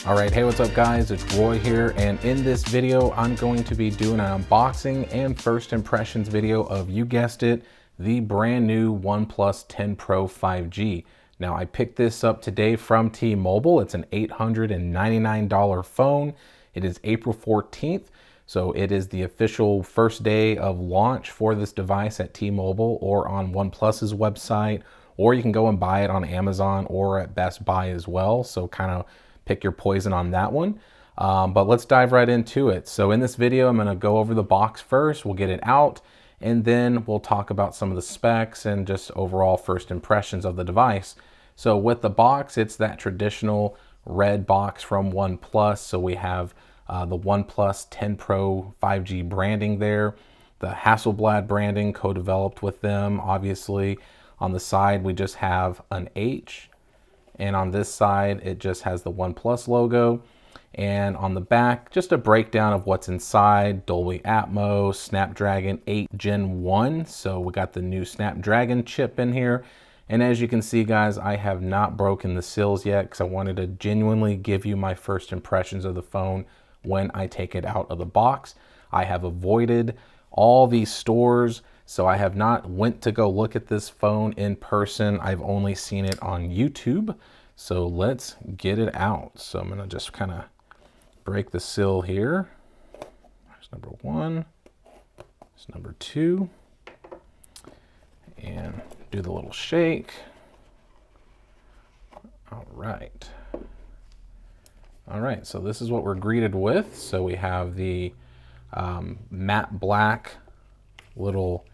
All right, hey, what's up guys? It's Roy here, and in this video, I'm going to be doing an unboxing and first impressions video of, you guessed it, the brand new OnePlus 10 Pro 5G. Now, I picked this up today from T-Mobile. It's an $899 phone. It is April 14th, so it is the official first day of launch for this device at T-Mobile or on OnePlus's website, or you can go and buy it on Amazon or at Best Buy as well. So kind of pick your poison on that one. But let's dive right into it. So in this video, I'm gonna go over the box first, we'll get it out, and then we'll talk about some of the specs and just overall first impressions of the device. So with the box, it's that traditional red box from OnePlus. So we have the OnePlus 10 Pro 5G branding there, the Hasselblad branding co-developed with them. Obviously, on the side, we just have an H. And on this side, it just has the OnePlus logo. And on the back, just a breakdown of what's inside: Dolby Atmos, Snapdragon 8 Gen 1. So we got the new Snapdragon chip in here. And as you can see, guys, I have not broken the seals yet because I wanted to genuinely give you my first impressions of the phone when I take it out of the box. I have avoided all these stores, so I have not went to go look at this phone in person. I've only seen it on YouTube. So let's get it out. So I'm gonna just kind of break the seal here. There's number one, there's number two, and do the little shake. All right. All right, so this is what we're greeted with. So we have the matte black little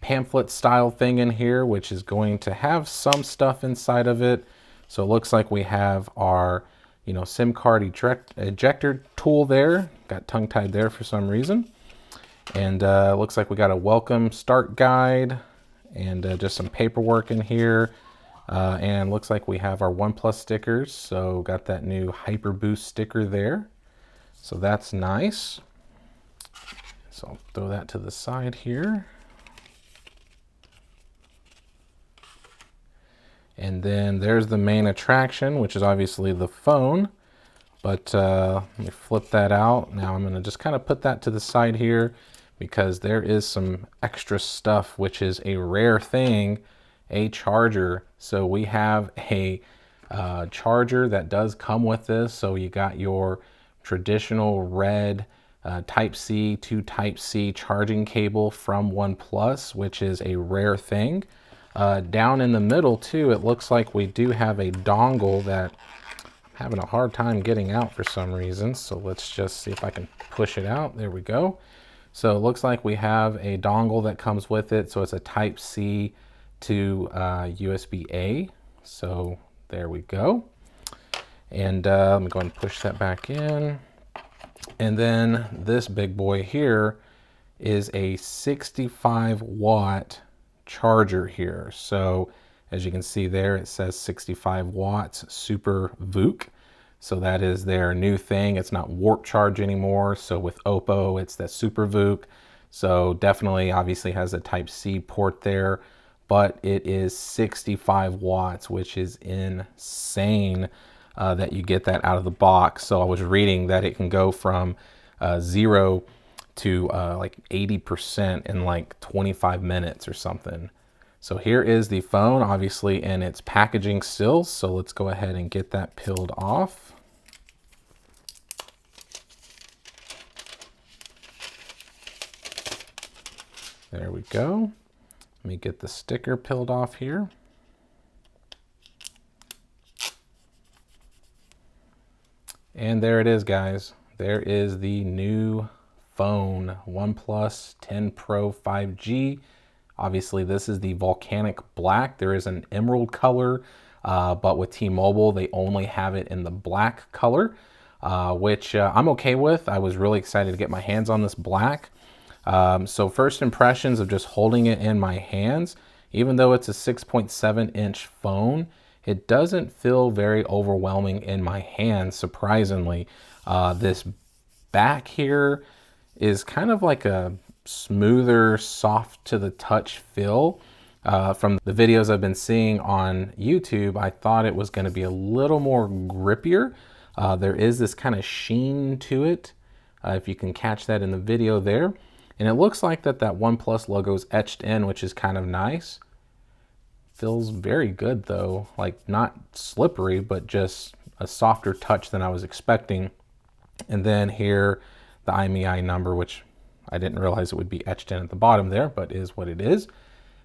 pamphlet style thing in here, which is going to have some stuff inside of it. So it looks like we have our, SIM card ejector tool there. Got tongue tied there for some reason. And looks like we got a welcome start guide and just some paperwork in here. And looks like we have our OnePlus stickers. So got that new Hyper Boost sticker there. So that's nice. So I'll throw that to the side here. And then there's the main attraction, which is obviously the phone. But let me flip that out. Now I'm gonna just kind of put that to the side here because there is some extra stuff, which is a rare thing, a charger. So we have a charger that does come with this. So you got your traditional red Type-C to Type-C charging cable from OnePlus, which is a rare thing. Down in the middle too, it looks like we do have a dongle that I'm having a hard time getting out for some reason. So let's just see if I can push it out. There we go. So it looks like we have a dongle that comes with it. So it's a Type-C to USB-A. So there we go. And let me go ahead and push that back in. And then this big boy here is a 65 watt charger here. So as you can see there, it says 65 watts Super VOOC. So that is their new thing. It's not warp charge anymore. So with Oppo, it's that Super VOOC. So definitely obviously has a Type-C port there, but it is 65 watts, which is insane that you get that out of the box. So I was reading that it can go from 0 to like 80% in like 25 minutes or something. So here is the phone, obviously in its packaging still. So let's go ahead and get that peeled off. There we go. Let me get the sticker peeled off here. And there it is, guys. There is the new phone, OnePlus 10 Pro 5G. Obviously, this is the volcanic black. There is an emerald color, but with T-Mobile, they only have it in the black color, which I'm okay with. I was really excited to get my hands on this black. So first impressions of just holding it in my hands, even though it's a 6.7-inch phone, it doesn't feel very overwhelming in my hands, surprisingly. This back here is kind of like a smoother, soft to the touch feel. From the videos I've been seeing on YouTube, I thought it was going to be a little more grippier, There is this kind of sheen to it, if you can catch that in the video there. And it looks like that OnePlus logo is etched in, which is kind of nice. Feels very good though, like not slippery, but just a softer touch than I was expecting. And then here, the IMEI number, which I didn't realize it would be etched in at the bottom there, but is what it is.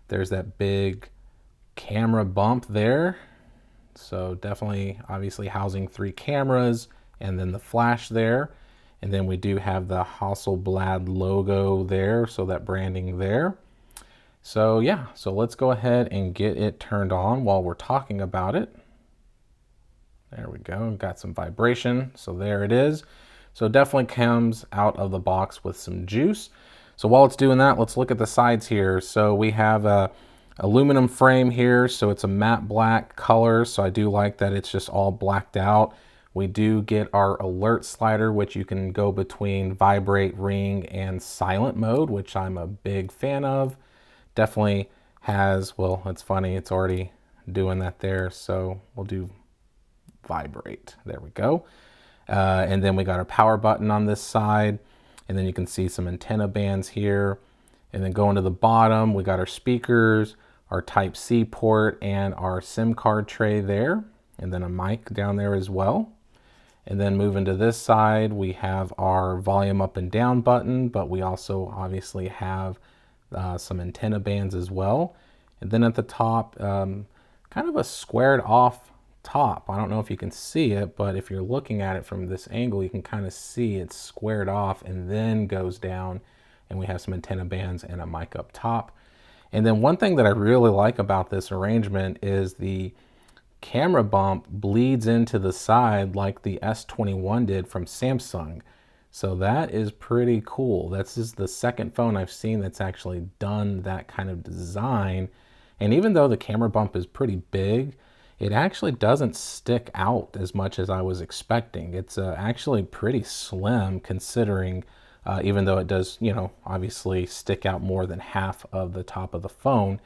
There's that big camera bump there. So definitely, obviously housing 3 cameras, and then the flash there. And then we do have the Hasselblad logo there, so that branding there. So yeah, so let's go ahead and get it turned on while we're talking about it. There we go, got some vibration, so there it is. So it definitely comes out of the box with some juice. So while it's doing that, let's look at the sides here. So we have a aluminum frame here, so it's a matte black color, so I do like that it's just all blacked out. We do get our alert slider, which you can go between vibrate, ring, and silent mode, which I'm a big fan of. Definitely has, well, it's funny, it's already doing that there, so we'll do vibrate. There we go. And then we got our power button on this side, and then you can see some antenna bands here. And then going to the bottom, we got our speakers, our Type-C port, and our SIM card tray there, and then a mic down there as well. And then moving to this side, we have our volume up and down button, but we also obviously have some antenna bands as well. And then at the top, kind of a squared off top. I don't know if you can see it, but if you're looking at it from this angle, you can kind of see it's squared off and then goes down, and we have some antenna bands and a mic up top. And then one thing that I really like about this arrangement is the camera bump bleeds into the side like the S21 did from Samsung. So that is pretty cool. This is the second phone I've seen that's actually done that kind of design. And even though the camera bump is pretty big, it actually doesn't stick out as much as I was expecting. It's actually pretty slim considering, even though it does, you know, obviously stick out more than half of the top of the phone.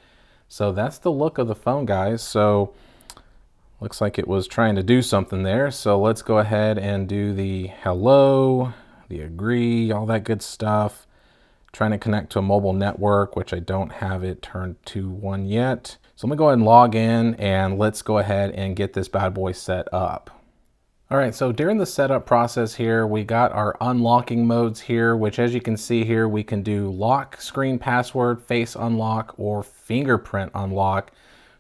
So that's the look of the phone, guys. So looks like it was trying to do something there. So let's go ahead and do the hello, the agree, all that good stuff. Trying to connect to a mobile network, which I don't have it turned to one yet. So I'm gonna go ahead and log in, and let's go ahead and get this bad boy set up. All right, so during the setup process here, we got our unlocking modes here, which as you can see here, we can do lock screen password, face unlock, or fingerprint unlock.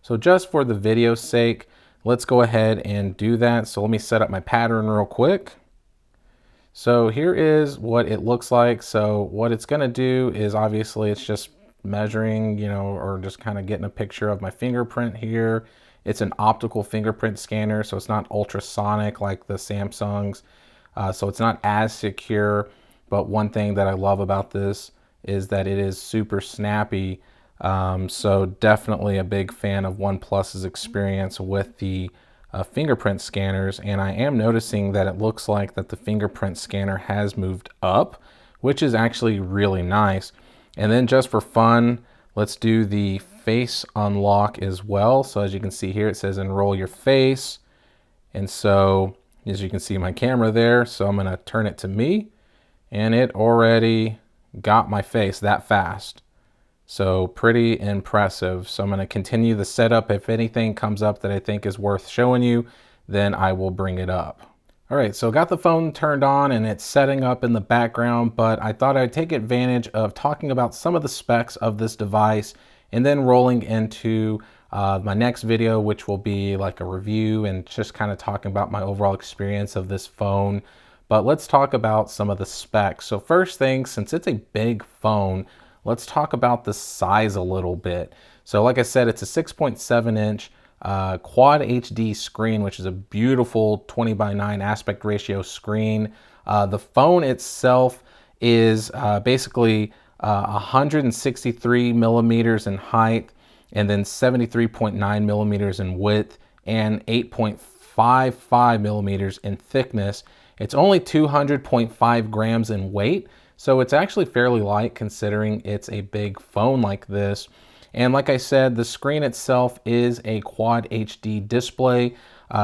So just for the video's sake, let's go ahead and do that. So let me set up my pattern real quick. So here is what it looks like. So what it's gonna do is obviously it's just measuring, you know, or just kind of getting a picture of my fingerprint here. It's an optical fingerprint scanner, so it's not ultrasonic like the Samsungs. So it's not as secure, but one thing that I love about this is that it is super snappy. So definitely a big fan of OnePlus's experience with the fingerprint scanners, and I am noticing that it looks like that the fingerprint scanner has moved up, which is actually really nice. And then just for fun, let's do the face unlock as well. So as you can see here, it says enroll your face. And so as you can see my camera there, so I'm gonna turn it to me, and it already got my face that fast. So pretty impressive. So I'm going to continue the setup. If anything comes up that I think is worth showing you, then I will bring it up. All right, so got the phone turned on and it's setting up in the background, but I thought I'd take advantage of talking about some of the specs of this device and then rolling into my next video, which will be like a review and just kind of talking about my overall experience of this phone. But let's talk about some of the specs. So first thing, since it's a big phone, let's talk about the size a little bit. So like I said, it's a 6.7 inch quad HD screen, which is a beautiful 20:9 aspect ratio screen. The phone itself is basically 163 millimeters in height, and then 73.9 millimeters in width, and 8.55 millimeters in thickness. It's only 200.5 grams in weight, so it's actually fairly light considering it's a big phone like this. And like I said, the screen itself is a Quad HD display.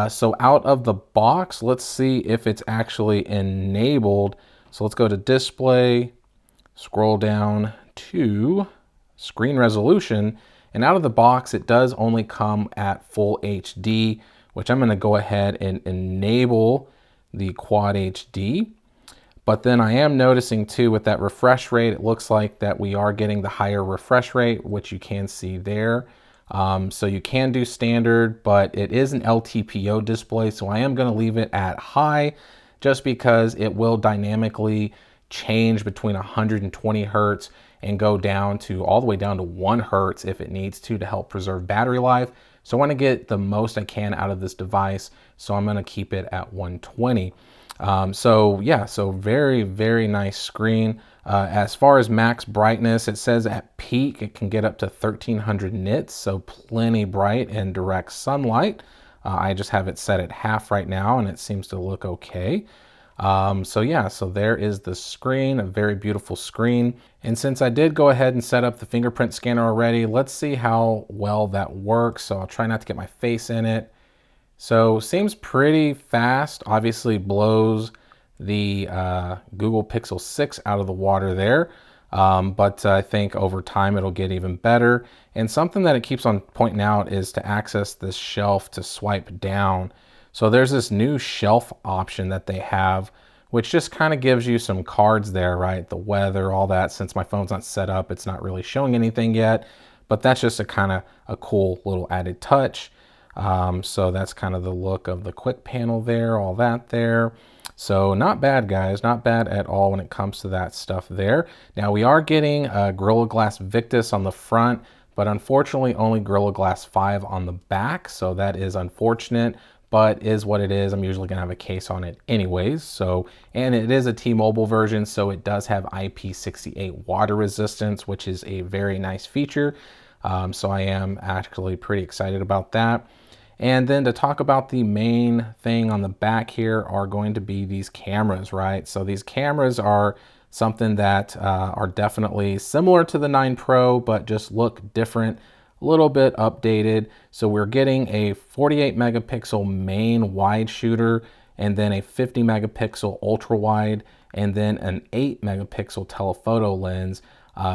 So out of the box, let's see if it's actually enabled. So let's go to display, scroll down to screen resolution, and out of the box it does only come at full HD, which I'm going to go ahead and enable the Quad HD. But then I am noticing too with that refresh rate, it looks like that we are getting the higher refresh rate, which you can see there. So you can do standard, but it is an LTPO display, so I am going to leave it at high just because it will dynamically change between 120 hertz and go down to all the way down to 1 hertz if it needs to help preserve battery life. So I want to get the most I can out of this device, so I'm going to keep it at 120. So yeah, so very, very nice screen. As far as max brightness, it says at peak it can get up to 1300 nits, so plenty bright in direct sunlight. I just have it set at half right now and it seems to look okay. So yeah, so there is the screen, a very beautiful screen. And since I did go ahead and set up the fingerprint scanner already, let's see how well that works. So I'll try not to get my face in it. So seems pretty fast, obviously blows the Google Pixel 6 out of the water there. But I think over time it'll get even better. And something that it keeps on pointing out is to access this shelf to swipe down. So there's this new shelf option that they have, which just kind of gives you some cards there, right? The weather, all that. Since my phone's not set up, it's not really showing anything yet, but that's just a kind of a cool little added touch. So that's kind of the look of the quick panel there, all that there. So not bad, guys, not bad at all when it comes to that stuff there. Now we are getting Gorilla Glass Victus on the front, but unfortunately only Gorilla Glass 5 on the back. So that is unfortunate, but is what it is. I'm usually gonna have a case on it anyways. So, and it is a T-Mobile version, so it does have IP68 water resistance, which is a very nice feature. So I am actually pretty excited about that. And then to talk about the main thing on the back here are going to be these cameras, right? So these cameras are something that are definitely similar to the 9 Pro, but just look different, a little bit updated. So we're getting a 48 megapixel main wide shooter, and then a 50 megapixel ultra wide, and then an 8 megapixel telephoto lens.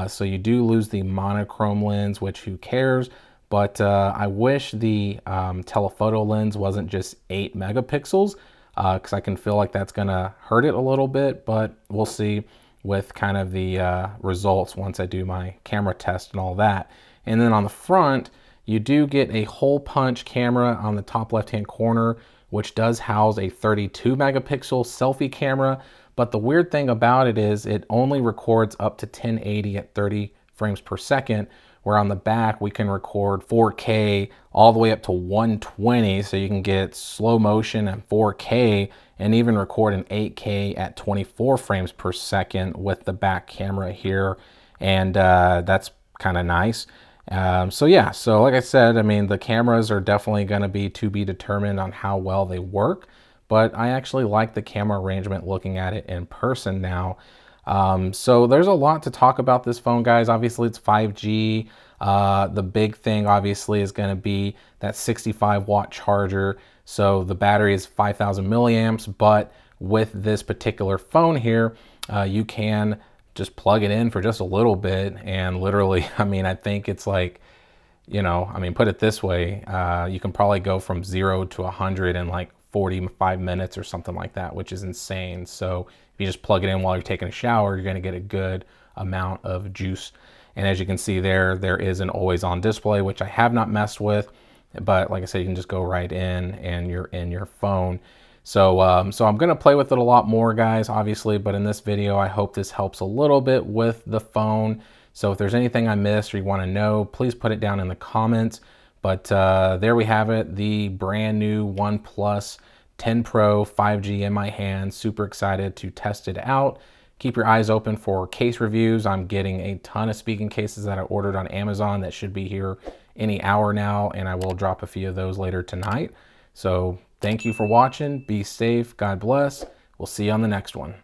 So you do lose the monochrome lens, which who cares? But I wish the telephoto lens wasn't just 8 megapixels because I can feel like that's gonna hurt it a little bit, but we'll see with kind of the results once I do my camera test and all that. And then on the front, you do get a hole punch camera on the top left-hand corner, which does house a 32 megapixel selfie camera. But the weird thing about it is it only records up to 1080 at 30 frames per second, where on the back we can record 4K all the way up to 120, so you can get slow motion at 4K and even record an 8K at 24 frames per second with the back camera here. And that's kind of nice. So yeah, so like I said, I mean, the cameras are definitely going to be to be determined on how well they work, but I actually like the camera arrangement looking at it in person now. So there's a lot to talk about this phone, guys. Obviously it's 5G. The big thing obviously is going to be that 65 watt charger. So the battery is 5,000 milliamps, but with this particular phone here, you can just plug it in for just a little bit. And literally, I mean, I think it's like, you know, I mean, put it this way, you can probably go from 0 to 100 in like 45 minutes or something like that, which is insane. So if you just plug it in while you're taking a shower, you're going to get a good amount of juice. And as you can see there, there is an always on display, which I have not messed with, but like I said, you can just go right in and you're in your phone. So, so I'm going to play with it a lot more, guys, obviously, but in this video, I hope this helps a little bit with the phone. So if there's anything I missed or you want to know, please put it down in the comments. But there we have it, the brand new OnePlus 10 Pro 5G in my hand. Super excited to test it out. Keep your eyes open for case reviews. I'm getting a ton of speaking cases that I ordered on Amazon that should be here any hour now, and I will drop a few of those later tonight. So thank you for watching. Be safe. God bless. We'll see you on the next one.